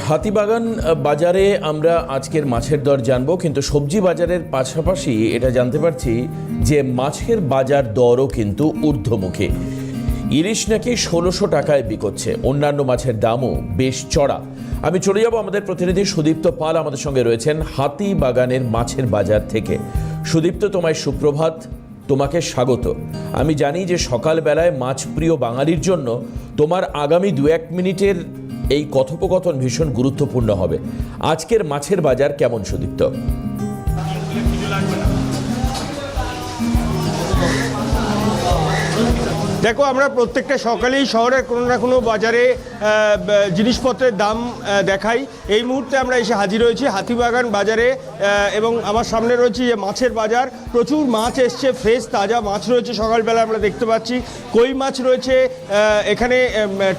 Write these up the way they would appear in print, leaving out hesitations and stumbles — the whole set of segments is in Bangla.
হাতিবাগান বাজারে আমরা আজকের মাছের দর জানবো, কিন্তু সবজি বাজারের পাশাপাশি এটা জানতে পারছি যে মাছের বাজার দরও কিন্তু ঊর্ধ্বমুখী। ইলিশ নাকি ১৬০০ টাকায় বিকোচ্ছে, অন্যান্য মাছের দামও বেশ চড়া। আমি চলে যাব আমাদের প্রতিনিধি সুদীপ্ত পাল আমাদের সঙ্গে রয়েছেন হাতিবাগানের মাছের বাজার থেকে। সুদীপ্ত, তোমায় সুপ্রভাত, তোমাকে স্বাগত। আমি জানি যে সকালবেলায় মাছপ্রিয় বাঙালির জন্য তোমার আগামী ২-১ মিনিটের এই কথোপকথন ভীষণ গুরুত্বপূর্ণ হবে। আজকের মাছের বাজার কেমন সুদীপ্ত? দেখো, আমরা প্রত্যেকটা সকালেই শহরের কোনো না কোনো বাজারে জিনিসপত্রের দাম দেখাই। এই মুহূর্তে আমরা এসে হাজির হয়েছি হাতিবাগান বাজারে এবং আমার সামনে রয়েছে যে মাছের বাজার। প্রচুর মাছ এসছে, ফ্রেশ তাজা মাছ রয়েছে। সকালবেলা আমরা দেখতে পাচ্ছি কই মাছ রয়েছে, এখানে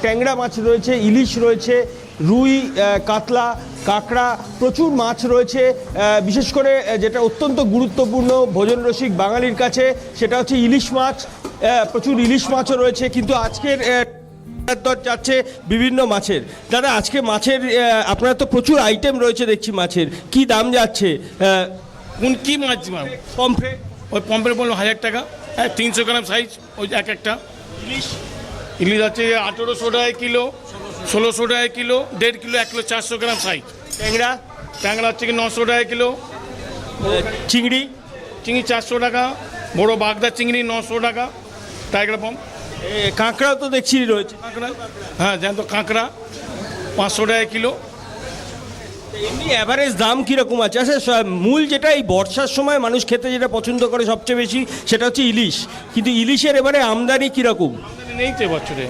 ট্যাংরা মাছ রয়েছে, ইলিশ রয়েছে, রুই, কাতলা, কাঁকড়া, প্রচুর মাছ রয়েছে। বিশেষ করে যেটা অত্যন্ত গুরুত্বপূর্ণ ভোজনরসিক বাঙালির কাছে সেটা হচ্ছে ইলিশ মাছ। প্রচুর ইলিশ মাছও রয়েছে, কিন্তু আজকের দর যাচ্ছে বিভিন্ন মাছের। দাদা, আজকে মাছের আপনার তো প্রচুর আইটেম রয়েছে দেখছি মাছের, কি দাম যাচ্ছে? কোন কি মাছ? পমফ্রেট? ওই পম্পের বললো 1000 টাকা, 300 গ্রাম সাইজ, ওই একটা। ইলিশ ইলিশ আছে 1800 টাকা কিলো, 1600 টাকা কিলো, 1.5 কিলো, 1 কিলো 400 গ্রাম সাইজ। ট্যাংরা? ট্যাংরা হচ্ছে কি 900 টাকা কিলো। চিংড়ি? চিংড়ি 400 টাকা, বড় বাগদা চিংড়ি 900 টাকা, টাইগার পম্প। কাঁকড়াও তো দেখছি রয়েছে। কাঁকড়া, হ্যাঁ জ্যান্ত কাঁকড়া 500 টাকা কিলো। এমনি অ্যাভারেজ দাম কীরকম আছে? আচ্ছা, মূল যেটা এই বর্ষার সময় মানুষ খেতে যেটা পছন্দ করে সবচেয়ে বেশি সেটা হচ্ছে ইলিশ, কিন্তু ইলিশের এবারে আমদানি কীরকম? আমদানি নেই তো এবছরে,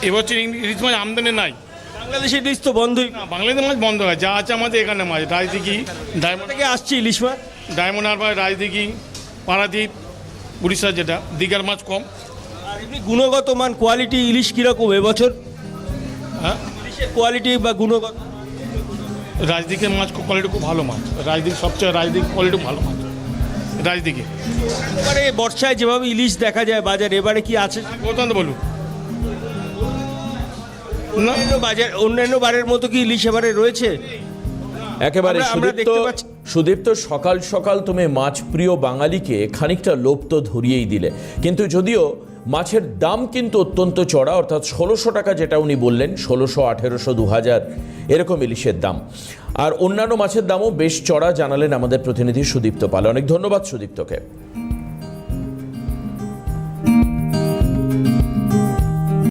এবছর ইলিশ মাছ আমদানি নাই। বাংলাদেশের ইলিশ তো বন্ধই। না, বাংলাদেশের মাছ বন্ধ হয়, যা আছে আমাদের এখানে মাছ। রাজদিঘি, ডায়মন্ড থেকে আসছে ইলিশ মাছ। ডায়মন্ড হারবার, রাজদিঘি, পারাদ্বীপ, উড়িষ্যা, যেটা দীঘার মাছ কম। আর এমনি গুণগত মান, কোয়ালিটি ইলিশ কীরকম এবছর? হ্যাঁ, ইলিশের কোয়ালিটি বা গুণগত? রাজদিঘির মাছ কোয়ালিটি খুব ভালো মাছ। রাজদিঘি সবচেয়ে রাজদিঘি কোয়ালিটি ভালো মাছ। রাজদিঘি এবারে বর্ষায় যেভাবে ইলিশ দেখা যায় বাজারে, এবারে কি আছে? গৌতম বলুন না, অন্যান্য বারের মতো কি ইলিশ এবারে রয়েছে? একেবারে আমরা দেখতে পাচ্ছি। সুদীপ্ত, সকাল সকাল তুমি মাছ প্রিয় বাঙালিকে খানিকটা লোভ তো ধরিয়েই দিলে, কিন্তু যদিও মাছের দাম কিন্তু অত্যন্ত চড়া, অর্থাৎ ১৬০০ টাকা যেটা উনি বললেন, ১৬০০, ১৮০০, ২০০০ এরকম ইলিশের দাম। আর অন্যান্য মাছের দামও বেশ চড়া জানালেন আমাদের প্রতিনিধি সুদীপ্ত পাল। অনেক ধন্যবাদ সুদীপ্তকে।